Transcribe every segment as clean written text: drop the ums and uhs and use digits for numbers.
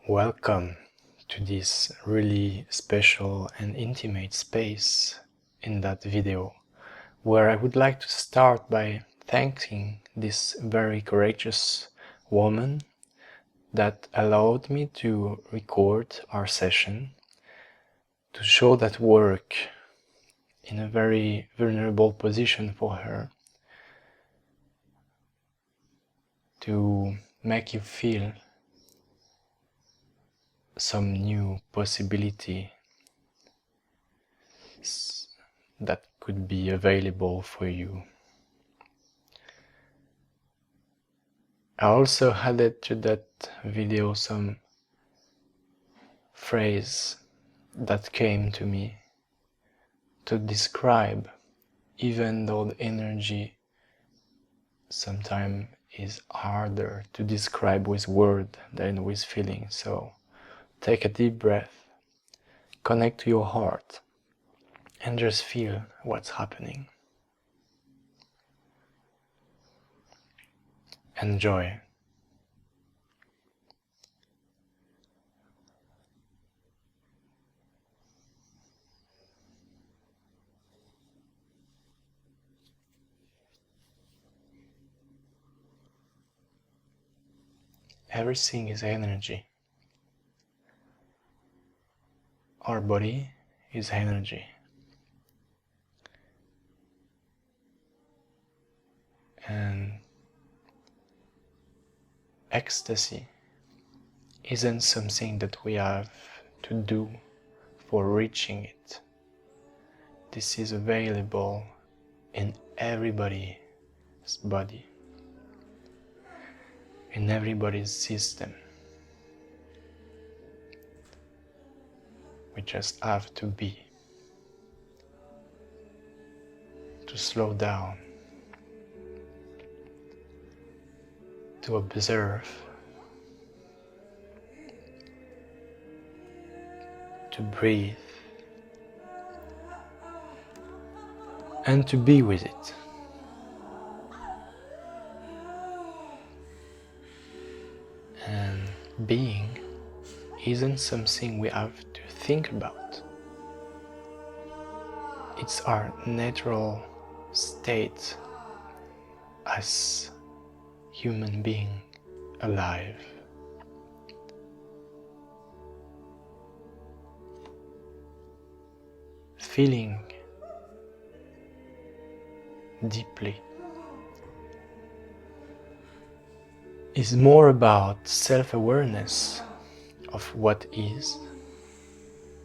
Welcome to this really special and intimate space in that video, where I would like to start by thanking this very courageous woman that allowed me to record our session, to show that work in a very vulnerable position for her, to make you feel some new possibility that could be available for you. I also added to that video some phrase that came to me to describe, even though the energy sometimes is harder to describe with word than with feeling. So take a deep breath, connect to your heart, and just feel what's happening. Enjoy. Everything is energy. Our body is energy. And ecstasy isn't something that we have to do for reaching it. This is available in everybody's body, in everybody's system. We just have to be, to slow down, to observe, to breathe, and to be with it. And being isn't something we have to think about. It's our natural state as human being alive. Feeling deeply is more about self-awareness of what is,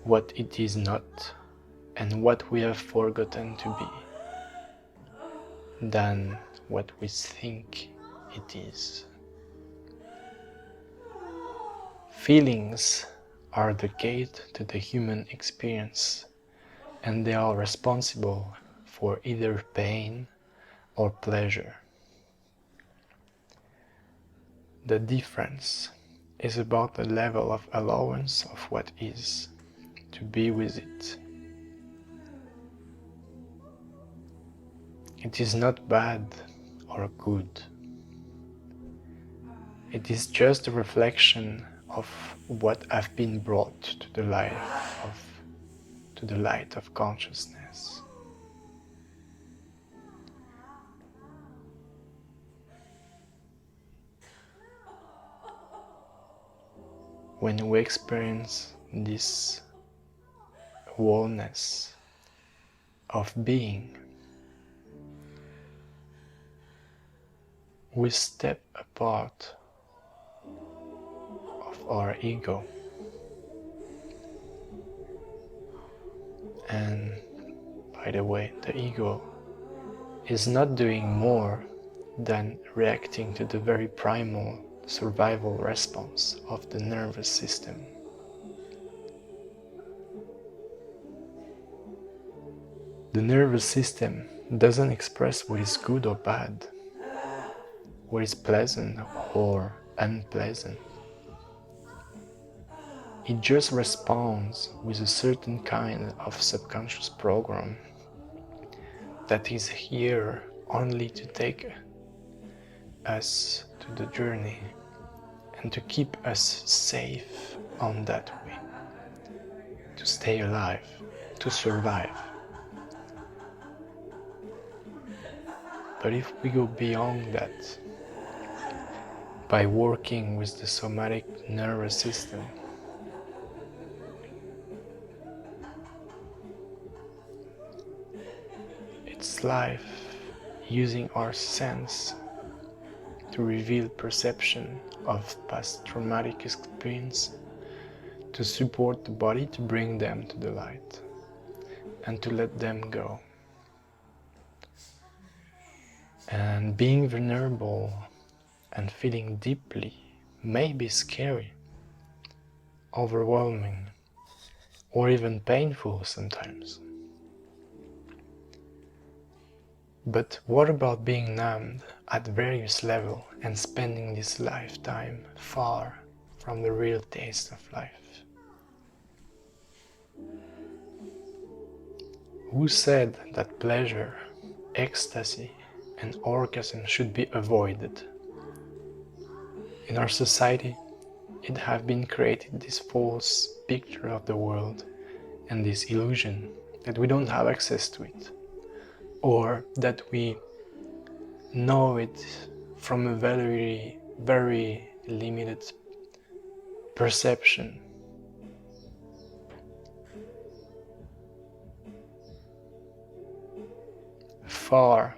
what it is not, and what we have forgotten to be, than what we think it is. Feelings are the gate to the human experience, and they are responsible for either pain or pleasure. The difference is about the level of allowance of what is, to be with it. It is not bad or good. It is just a reflection of what have been brought to the light of consciousness. When we experience this wholeness of being, we step apart of our ego, and by the way, the ego is not doing more than reacting to the very primal survival response of the nervous system. The nervous system doesn't express what is good or bad, what is pleasant or unpleasant. It just responds with a certain kind of subconscious program that is here only to take us to the journey and to keep us safe on that way, to stay alive, to survive. But if we go beyond that, by working with the somatic nervous system, it's life using our sense to reveal perception of past traumatic experience, to support the body to bring them to the light and to let them go. And being vulnerable and feeling deeply may be scary, overwhelming, or even painful sometimes. But what about being numbed at various levels and spending this lifetime far from the real taste of life? Who said that pleasure, ecstasy, and orgasm should be avoided? In our society, it has been created this false picture of the world and this illusion that we don't have access to it, or that we know it from a very, very limited perception. Far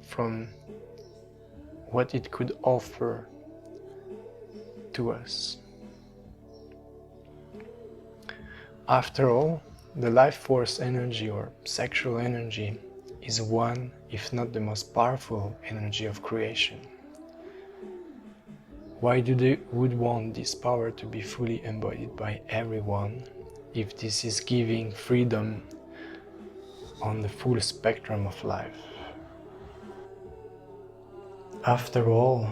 from what it could offer to us. After all, the life force energy or sexual energy is one, if not the most powerful energy of creation. Why do they would want this power to be fully embodied by everyone if this is giving freedom on the full spectrum of life? After all,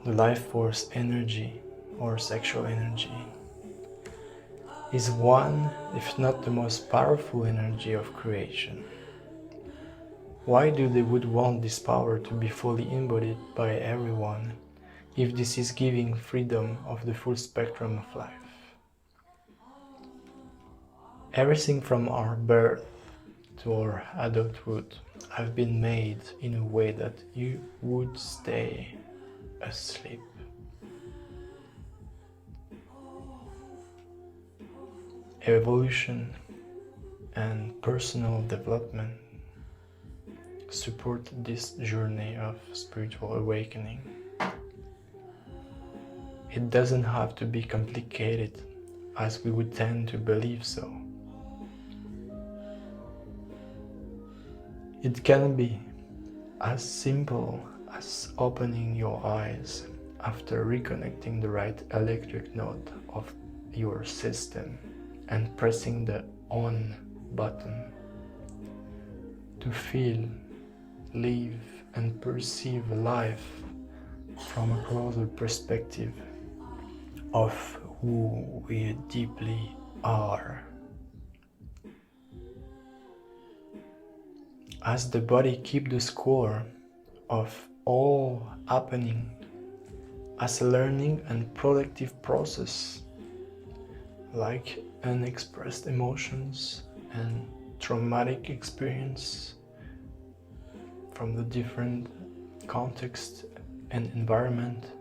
the life force energy or sexual energy is one, if not the most powerful energy of creation. Why do they would want this power to be fully embodied by everyone if this is giving freedom of the full spectrum of life? Everything from our birth to our adulthood have been made in a way that you would stay asleep. Evolution and personal development support this journey of spiritual awakening. It doesn't have to be complicated as we would tend to believe so. It can be as simple as opening your eyes after reconnecting the right electric node of your system and pressing the on button to feel, live and perceive life from a closer perspective of who we deeply are. As the body keeps the score of all happening as a learning and productive process, like unexpressed emotions and traumatic experience from the different context and environment.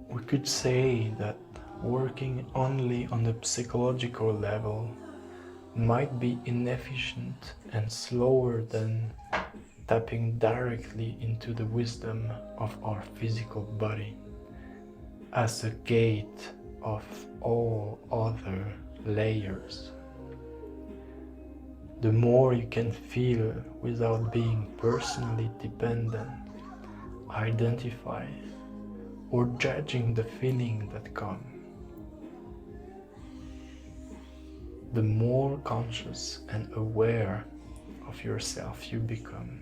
We could say that working only on the psychological level might be inefficient and slower than tapping directly into the wisdom of our physical body as a gate of all other layers. The more you can feel without being personally dependent, identify, or judging the feeling that comes, the more conscious and aware of yourself you become.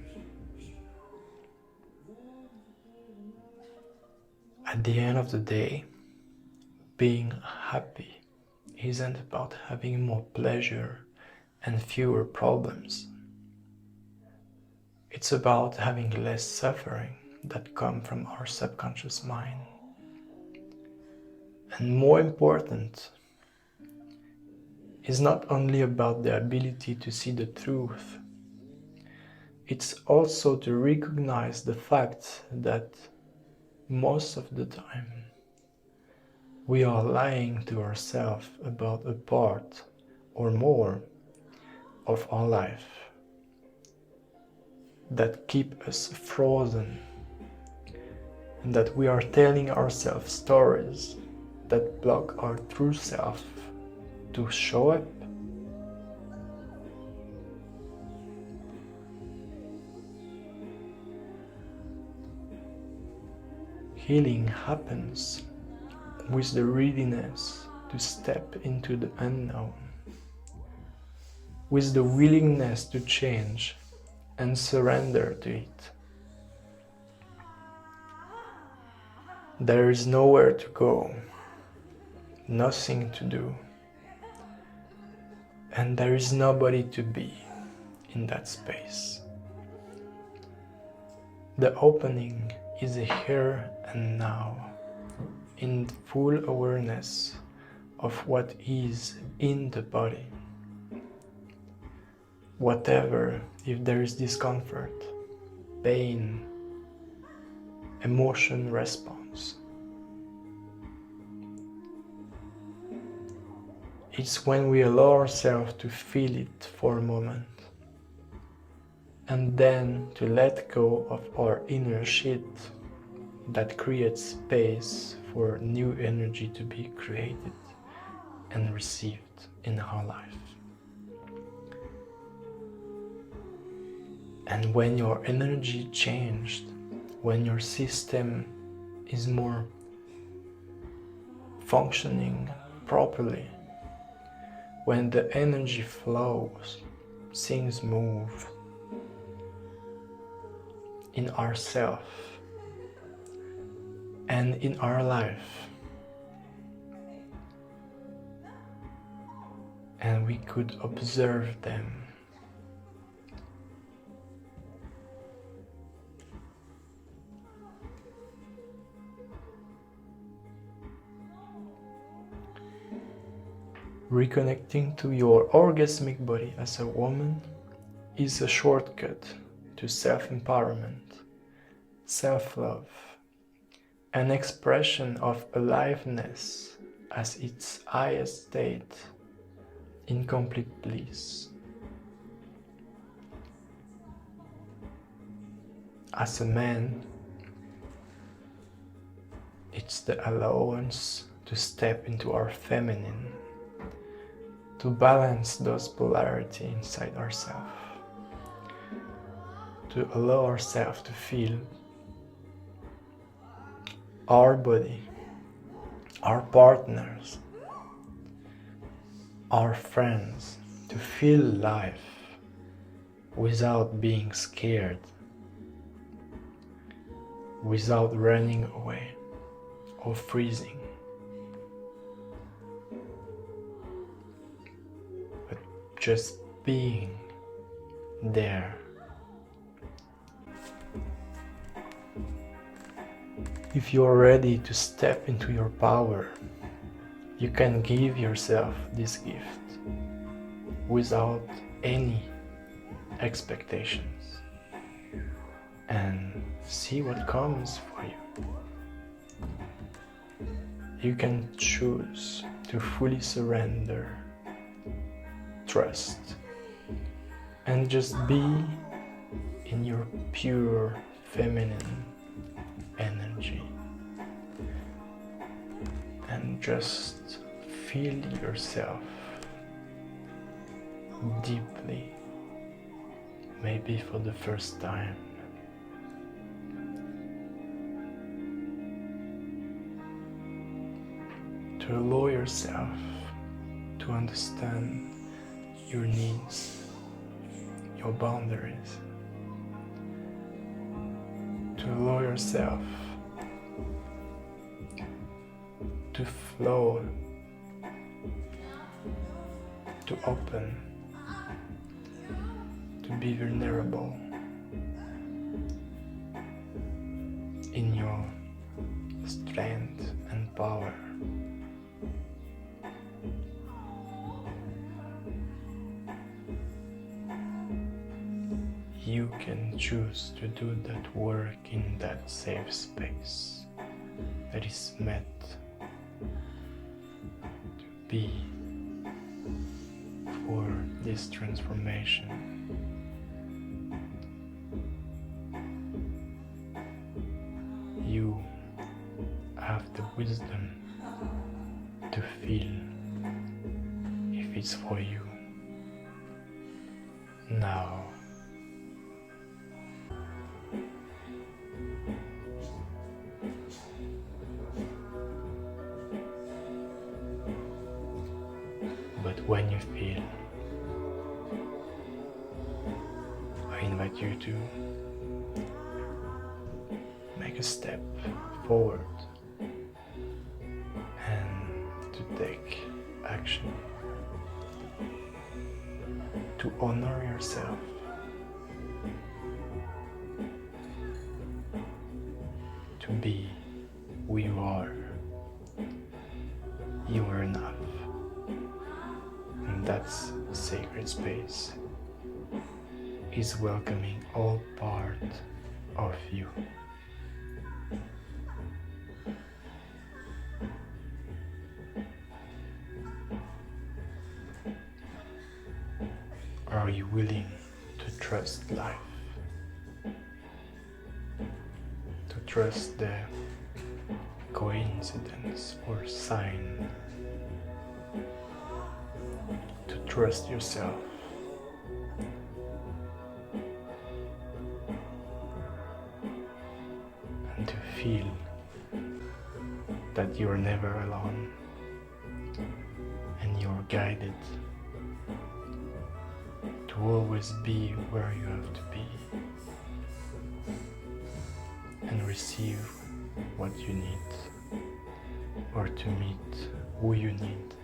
At the end of the day, being happy isn't about having more pleasure and fewer problems. It's about having less suffering that comes from our subconscious mind. And more important, is not only about the ability to see the truth, it's also to recognize the fact that most of the time we are lying to ourselves about a part or more of our life that keep us frozen, and that we are telling ourselves stories that block our true self to show up. Healing happens with the readiness to step into the unknown, with the willingness to change and surrender to it. There is nowhere to go, nothing to do, and there is nobody to be in that space. The opening is here and now, in full awareness of what is in the body. Whatever, if there is discomfort, pain, emotion response. It's when we allow ourselves to feel it for a moment, and then to let go of our inner shit that creates space for new energy to be created and received in our life. And when your energy changed, when your system is more functioning properly, when the energy flows, things move in ourself and in our life, and we could observe them. Reconnecting to your orgasmic body as a woman is a shortcut to self-empowerment, self-love, an expression of aliveness as its highest state in complete bliss. As a man, it's the allowance to step into our feminine, to balance those polarity inside ourselves, to allow ourselves to feel our body, our partners, our friends, to feel life without being scared, without running away or freezing, but just being there. If you're ready to step into your power, you can give yourself this gift without any expectations and see what comes for you. You can choose to fully surrender, trust, and just be in your pure feminine energy, and just feel yourself deeply, maybe for the first time. To allow yourself to understand your needs, your boundaries, to allow yourself to flow, to open, to be vulnerable, in your strength and power. You can choose to do that work in that safe space that is meant to be for this transformation. You have the wisdom to feel if it's for you. Now, but when you feel, I invite you to make a step forward and to take action, to honor yourself, to be who you are. You are enough, and that's a sacred space is welcoming all part of you. Are you willing to trust life? To trust the coincidence or sign? To trust yourself? And to feel that you're never alone and you're guided to always be where you have to be and receive what you need, or to meet who you need,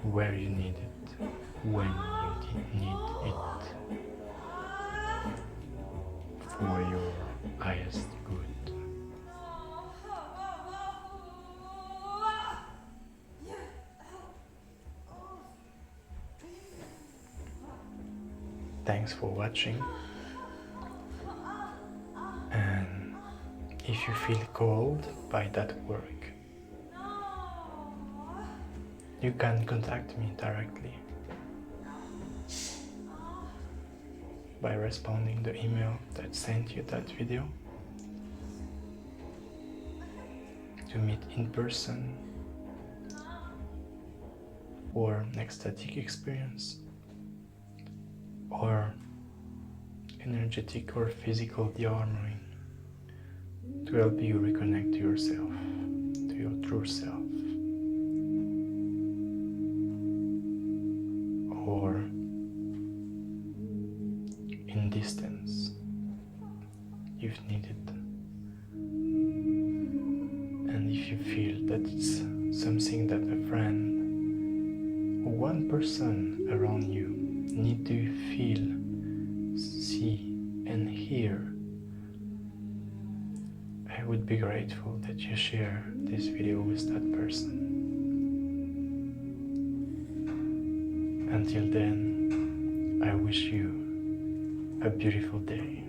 where you need it, when you need it, for your highest good. Thanks for watching, and if you feel called by that work, you can contact me directly by responding the email that sent you that video, to meet in person for an ecstatic experience, or energetic or physical de-armoring to help you reconnect to yourself, to your true self, or in distance if needed. And if you feel that it's something that a friend or one person around you need to feel, see and hear, I would be grateful that you share this video with that person. Until then, I wish you a beautiful day.